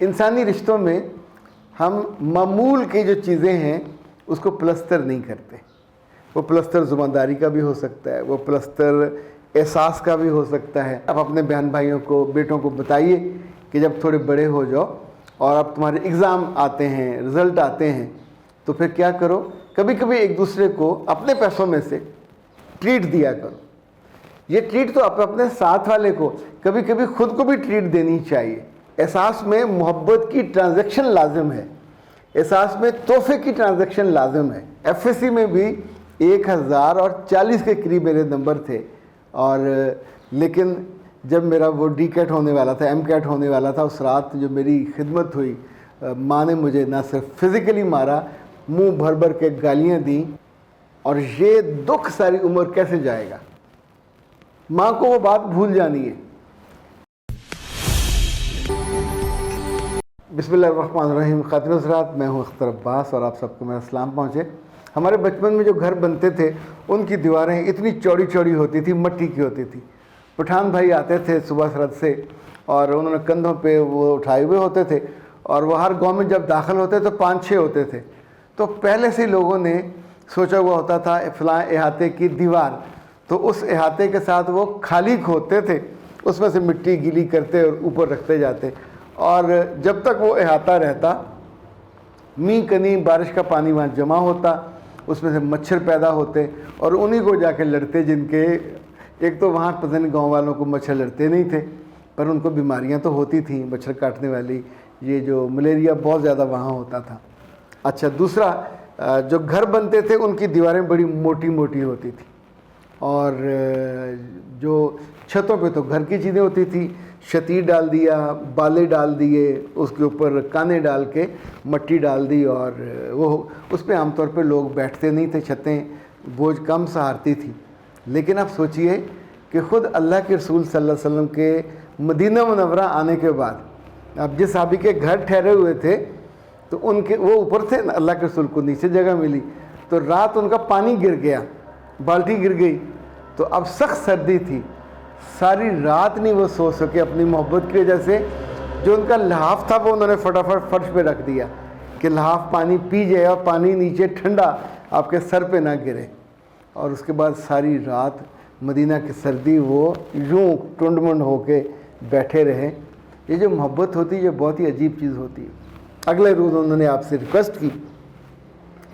انسانی رشتوں میں ہم معمول کی جو چیزیں ہیں اس کو پلستر نہیں کرتے. وہ پلستر زبانداری کا بھی ہو سکتا ہے, وہ پلستر احساس کا بھی ہو سکتا ہے. اب اپنے بہن بھائیوں کو, بیٹوں کو بتائیے کہ جب تھوڑے بڑے ہو جاؤ اور اب تمہارے اگزام آتے ہیں, رزلٹ آتے ہیں, تو پھر کیا کرو, کبھی کبھی ایک دوسرے کو اپنے پیسوں میں سے ٹریٹ دیا کرو. یہ ٹریٹ تو اپنے ساتھ والے کو, کبھی کبھی خود کو بھی ٹریٹ دینی چاہیے. احساس میں محبت کی ٹرانزیکشن لازم ہے, احساس میں تحفے کی ٹرانزیکشن لازم ہے. ایف ایس سی میں بھی 1040 کے قریب میرے نمبر تھے, اور لیکن جب میرا وہ ڈی کیٹ ہونے والا تھا, ایم کیٹ ہونے والا تھا, اس رات جو میری خدمت ہوئی, ماں نے مجھے نہ صرف فزیکلی مارا, منہ بھر بھر کے گالیاں دیں, اور یہ دکھ ساری عمر کیسے جائے گا. ماں کو وہ بات بھول جانی ہے. بسم اللہ الرحمن الرحیم. خاتون حضرات, میں ہوں اختر عباس اور آپ سب کو میرا سلام پہنچے. ہمارے بچپن میں جو گھر بنتے تھے ان کی دیواریں اتنی چوڑی چوڑی ہوتی تھی, مٹی کی ہوتی تھی. پٹھان بھائی آتے تھے صبح سرحد سے, اور انہوں نے کندھوں پہ وہ اٹھائے ہوئے ہوتے تھے, اور وہ ہر گاؤں میں جب داخل ہوتے تو 5-6 ہوتے تھے. تو پہلے سے لوگوں نے سوچا ہوا ہوتا تھا فلاں احاطے کی دیوار, تو اس احاطے کے ساتھ وہ خالی کھودتے تھے, اس میں سے مٹی گیلی کرتے اور اوپر رکھتے جاتے, اور جب تک وہ احاطہ رہتا, مینہ کنی بارش کا پانی وہاں جمع ہوتا, اس میں سے مچھر پیدا ہوتے, اور انہی کو جا کے لڑتے, جن کے ایک تو وہاں پتہ نہیں گاؤں والوں کو مچھر لڑتے نہیں تھے, پر ان کو بیماریاں تو ہوتی تھیں مچھر کاٹنے والی, یہ جو ملیریا بہت زیادہ وہاں ہوتا تھا. اچھا, دوسرا جو گھر بنتے تھے ان کی دیواریں بڑی موٹی موٹی ہوتی تھیں, اور جو چھتوں پہ تو گھر کی چیزیں ہوتی تھیں, شتیر ڈال دیا, بالے ڈال دیے, اس کے اوپر کانے ڈال کے مٹی ڈال دی, اور وہ اس پہ عام طور پہ لوگ بیٹھتے نہیں تھے, چھتیں بوجھ کم سہارتی تھی. لیکن اب سوچئے کہ خود اللہ کے رسول صلی اللہ علیہ وسلم کے مدینہ منورہ آنے کے بعد, اب جس صحابی کے گھر ٹھہرے ہوئے تھے تو ان کے وہ اوپر تھے, اللہ کے رسول کو نیچے جگہ ملی, تو رات ان کا پانی گر گیا, بالٹی گر گئی, تو اب سخت سردی تھی, ساری رات نہیں وہ سو سکے اپنی محبت کی وجہ سے. جو ان کا لحاف تھا وہ انہوں نے فٹافٹ فرش پہ رکھ دیا کہ لحاف پانی پی جائے اور پانی نیچے ٹھنڈا آپ کے سر پہ نہ گرے, اور اس کے بعد ساری رات مدینہ کی سردی وہ یوں ٹنڈ منڈ ہو کے بیٹھے رہے. یہ جو محبت ہوتی ہے یہ بہت ہی عجیب چیز ہوتی ہے. اگلے روز انہوں نے آپ سے ریکویسٹ کی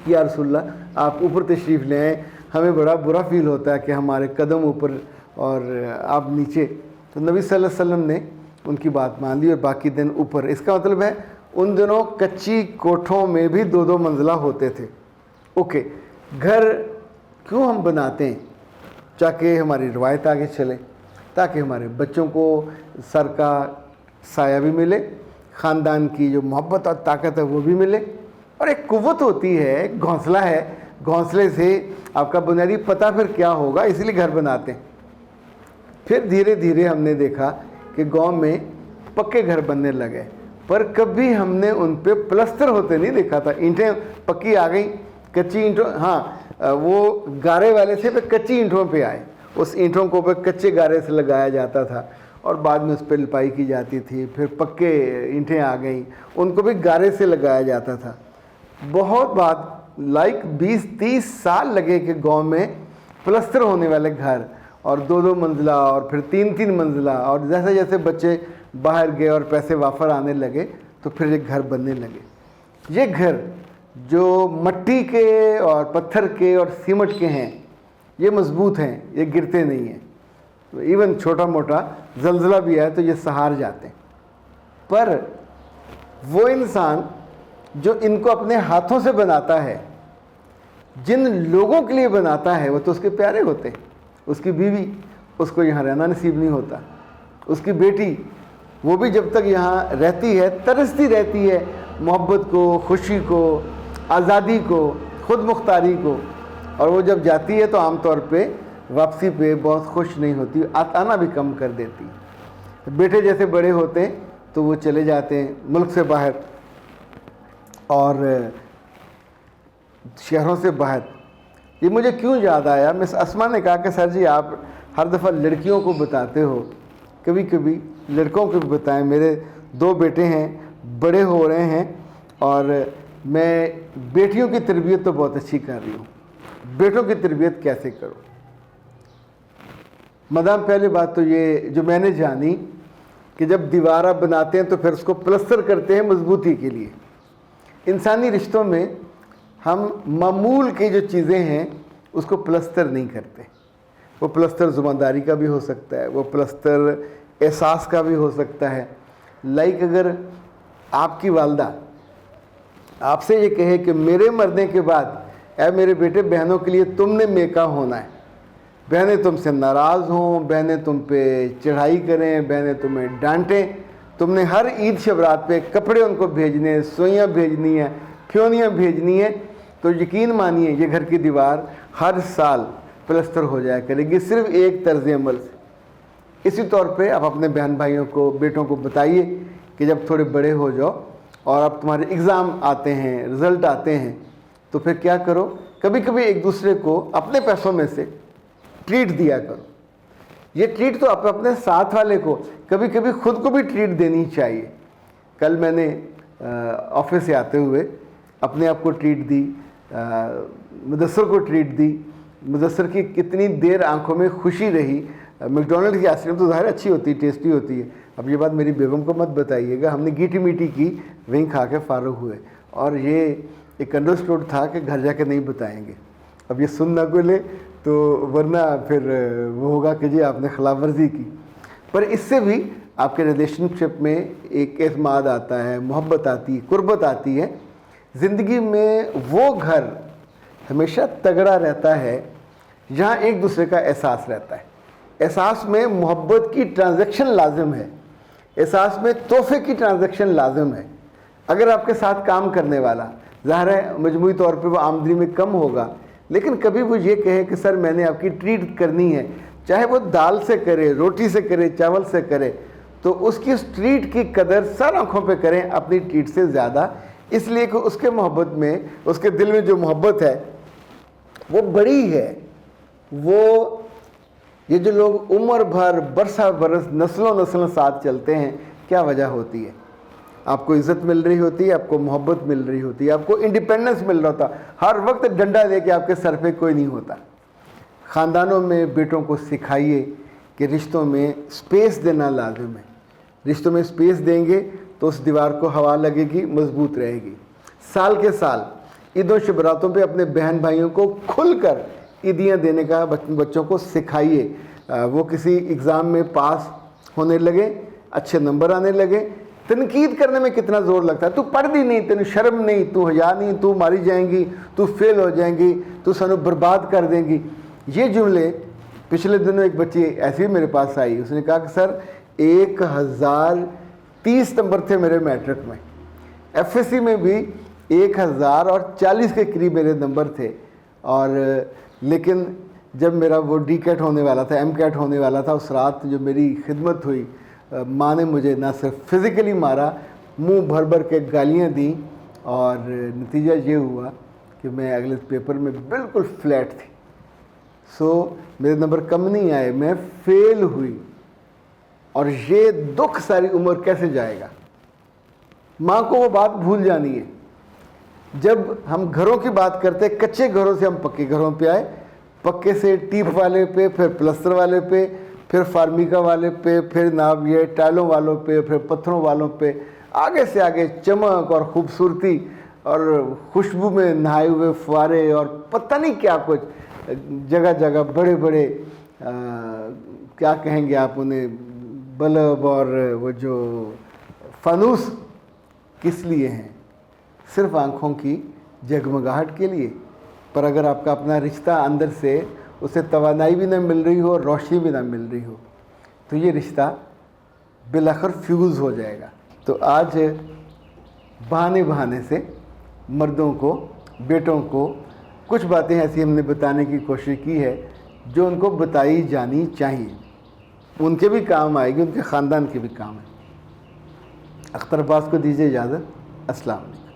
کہ یا رسول اللہ آپ اوپر تشریف لے آئیں, ہمیں بڑا برا فیل ہوتا ہے کہ ہمارے قدم اوپر اور آپ نیچے. تو نبی صلی اللہ علیہ وسلم نے ان کی بات مان لی اور باقی دن اوپر. اس کا مطلب ہے ان دنوں کچی کوٹھوں میں بھی 2-2 منزلہ ہوتے تھے. اوکے, گھر کیوں ہم بناتے ہیں؟ تاکہ ہماری روایت آگے چلے, تاکہ ہمارے بچوں کو سر کا سایہ بھی ملے, خاندان کی جو محبت اور طاقت ہے وہ بھی ملے, اور ایک قوت ہوتی ہے, ایک گھونسلہ ہے, گھونسلے سے آپ کا بنیادی پتہ پھر کیا ہوگا, اس لیے گھر بناتے ہیں. پھر دھیرے دھیرے ہم نے دیکھا کہ گاؤں میں پکے گھر بننے لگے, پر کبھی ہم نے ان پہ پلستر ہوتے نہیں دیکھا تھا. اینٹیں پکی آ گئیں, کچی اینٹوں, ہاں وہ گارے والے سے پہ کچی اینٹوں پہ آئے, اس اینٹوں کو پہ کچے گارے سے لگایا جاتا تھا, اور بعد میں اس پہ لپائی کی جاتی تھی. پھر پکے اینٹیں آ گئیں, ان کو بھی گارے سے لگایا جاتا تھا. بہت بعد 20-30 سال لگے کہ گاؤں میں پلستر ہونے والے گھر, اور 2-2 منزلہ اور پھر 3-3 منزلہ, اور جیسے جیسے بچے باہر گئے اور پیسے وافر آنے لگے تو پھر ایک گھر بننے لگے. یہ گھر جو مٹی کے اور پتھر کے اور سیمٹ کے ہیں یہ مضبوط ہیں, یہ گرتے نہیں ہیں. ایون چھوٹا موٹا زلزلہ بھی آئے تو یہ سہار جاتے ہیں. پر وہ انسان جو ان کو اپنے ہاتھوں سے بناتا ہے, جن لوگوں کے لیے بناتا ہے, وہ تو اس کے پیارے ہوتے ہیں. اس کی بیوی, اس کو یہاں رہنا نصیب نہیں ہوتا. اس کی بیٹی, وہ بھی جب تک یہاں رہتی ہے ترستی رہتی ہے محبت کو, خوشی کو, آزادی کو, خود مختاری کو, اور وہ جب جاتی ہے تو عام طور پہ واپسی پہ بہت خوش نہیں ہوتی, آنا بھی کم کر دیتی. بیٹے جیسے بڑے ہوتے ہیں تو وہ چلے جاتے ہیں ملک سے باہر اور شہروں سے باہر. یہ مجھے کیوں یاد آیا, مس اسما نے کہا کہ سر جی آپ ہر دفعہ لڑکیوں کو بتاتے ہو, کبھی کبھی لڑکوں کو بھی بتائیں. میرے 2 بیٹے ہیں, بڑے ہو رہے ہیں اور میں بیٹیوں کی تربیت تو بہت اچھی کر رہی ہوں، بیٹوں کی تربیت کیسے کروں؟ مدام پہلی بات تو یہ جو میں نے جانی کہ جب دیوارہ بناتے ہیں تو پھر اس کو پلستر کرتے ہیں مضبوطی کے لیے۔ انسانی رشتوں میں ہم معمول کی جو چیزیں ہیں اس کو پلستر نہیں کرتے۔ وہ پلستر زبانداری کا بھی ہو سکتا ہے، وہ پلستر احساس کا بھی ہو سکتا ہے۔ لائک اگر آپ کی والدہ آپ سے یہ کہے کہ میرے مرنے کے بعد اے میرے بیٹے بہنوں کے لیے تم نے میکا ہونا ہے، بہنیں تم سے ناراض ہوں، بہنیں تم پہ چڑھائی کریں، بہنیں تمہیں ڈانٹیں، تم نے ہر عید شبرات پہ کپڑے ان کو بھیجنے، سوئیاں بھیجنی ہیں، کھیونیاں بھیجنی ہیں، تو یقین مانیے یہ گھر کی دیوار ہر سال پلستر ہو جایا کرے گی صرف ایک طرز عمل سے۔ اسی طور پہ آپ اپنے بہن بھائیوں کو، بیٹوں کو بتائیے کہ جب تھوڑے بڑے ہو جاؤ اور اب تمہارے اگزام آتے ہیں، رزلٹ آتے ہیں، تو پھر کیا کرو، کبھی کبھی ایک دوسرے کو اپنے پیسوں میں سے ٹریٹ دیا کرو۔ یہ ٹریٹ تو آپ اپنے ساتھ والے کو، کبھی کبھی خود کو بھی ٹریٹ دینی چاہیے۔ کل میں نے آفس سے آتے ہوئے اپنے آپ کو ٹریٹ دی، مدثر کو ٹریٹ دی۔ مدثر کی کتنی دیر آنکھوں میں خوشی رہی۔ میک ڈونلڈ کی آئس کریم تو ظاہر اچھی ہوتی ہے، ٹیسٹی ہوتی ہے، اب یہ بات میری بیگم کو مت بتائیے گا، ہم نے گیٹی میٹی کی، وہیں کھا کے فارغ ہوئے، اور یہ ایک انڈرسٹوڈ تھا کہ گھر جا کے نہیں بتائیں گے۔ اب یہ سن نہ کو لے تو ورنہ پھر وہ ہوگا کہ جی آپ نے خلاف ورزی کی۔ پر اس سے بھی آپ کے ریلیشن شپ میں ایک اعتماد آتا ہے، محبت آتی ہے، قربت آتی ہے۔ زندگی میں وہ گھر ہمیشہ تگڑا رہتا ہے جہاں ایک دوسرے کا احساس رہتا ہے۔ احساس میں محبت کی ٹرانزیکشن لازم ہے، احساس میں تحفے کی ٹرانزیکشن لازم ہے۔ اگر آپ کے ساتھ کام کرنے والا، ظاہر ہے مجموعی طور پہ وہ آمدنی میں کم ہوگا، لیکن کبھی وہ یہ کہے کہ سر میں نے آپ کی ٹریٹ کرنی ہے، چاہے وہ دال سے کرے، روٹی سے کرے، چاول سے کرے، تو اس کی اس ٹریٹ کی قدر سر آنکھوں پہ کریں اپنی ٹریٹ سے زیادہ، اس لیے کہ اس کے محبت میں، اس کے دل میں جو محبت ہے وہ بڑی ہے۔ وہ یہ جو لوگ عمر بھر، برسہ برس، نسلوں نسلوں ساتھ چلتے ہیں، کیا وجہ ہوتی ہے؟ آپ کو عزت مل رہی ہوتی ہے، آپ کو محبت مل رہی ہوتی ہے، آپ کو انڈیپینڈنس مل رہا ہوتا، ہر وقت ڈنڈا لے کے آپ کے سر پہ کوئی نہیں ہوتا۔ خاندانوں میں بیٹوں کو سکھائیے کہ رشتوں میں سپیس دینا لازم ہے۔ رشتوں میں سپیس دیں گے تو اس دیوار کو ہوا لگے گی، مضبوط رہے گی۔ سال کے سال عید و شبراتوں پہ اپنے بہن بھائیوں کو کھل کر عیدیاں دینے کا بچوں کو سکھائیے۔ وہ کسی اگزام میں پاس ہونے لگے، اچھے نمبر آنے لگے، تنقید کرنے میں کتنا زور لگتا ہے، تو پڑھ دی نہیں، تینوں شرم نہیں، تو حیا نہیں، تو ماری جائیں گی، تو فیل ہو جائیں گی، تو سانو برباد کر دیں گی۔ یہ جملے پچھلے دنوں ایک بچی ایسی میرے پاس آئی، اس نے کہا کہ سر 1030 نمبر تھے میرے میٹرک میں، ایف ایس سی میں بھی 1040 کے قریب میرے نمبر تھے، اور لیکن جب میرا وہ ڈی کیٹ ہونے والا تھا، ایم کیٹ ہونے والا تھا، اس رات جو میری خدمت ہوئی، ماں نے مجھے نہ صرف فزیکلی مارا، منہ بھر بھر کے گالیاں دیں، اور نتیجہ یہ ہوا کہ میں اگلے پیپر میں بالکل فلیٹ تھی۔ میرے نمبر کم نہیں آئے، میں فیل ہوئی، اور یہ دکھ ساری عمر کیسے جائے گا؟ ماں کو وہ بات بھول جانی ہے۔ جب ہم گھروں کی بات کرتے، کچے گھروں سے ہم پکے گھروں پہ آئے، پکے سے ٹیپ والے پہ، پھر پلستر والے پہ، پھر فارمیکا والے پہ، پھر ناب یہ ٹائلوں والوں پہ، پھر پتھروں والوں پہ، آگے سے آگے چمک اور خوبصورتی اور خوشبو میں نہائے ہوئے فوارے اور پتہ نہیں کیا کچھ، جگہ جگہ بڑے بڑے کیا کہیں گے آپ انہیں، بلب اور وہ جو فانوس کس لیے ہیں؟ صرف آنکھوں کی جگمگاہٹ کے لیے۔ پر اگر آپ کا اپنا رشتہ اندر سے اسے توانائی بھی نہ مل رہی ہو اور روشنی بھی نہ مل رہی ہو، تو یہ رشتہ بالآخر فیوز ہو جائے گا۔ تو آج بہانے بہانے سے مردوں کو، بیٹوں کو کچھ باتیں ایسی ہم نے بتانے کی کوشش کی ہے جو ان کو بتائی جانی چاہیے، ان کے بھی کام آئے گی، ان کے خاندان کے بھی کام ہے۔ اختر عباس کو دیجیے اجازت۔ السلام علیکم۔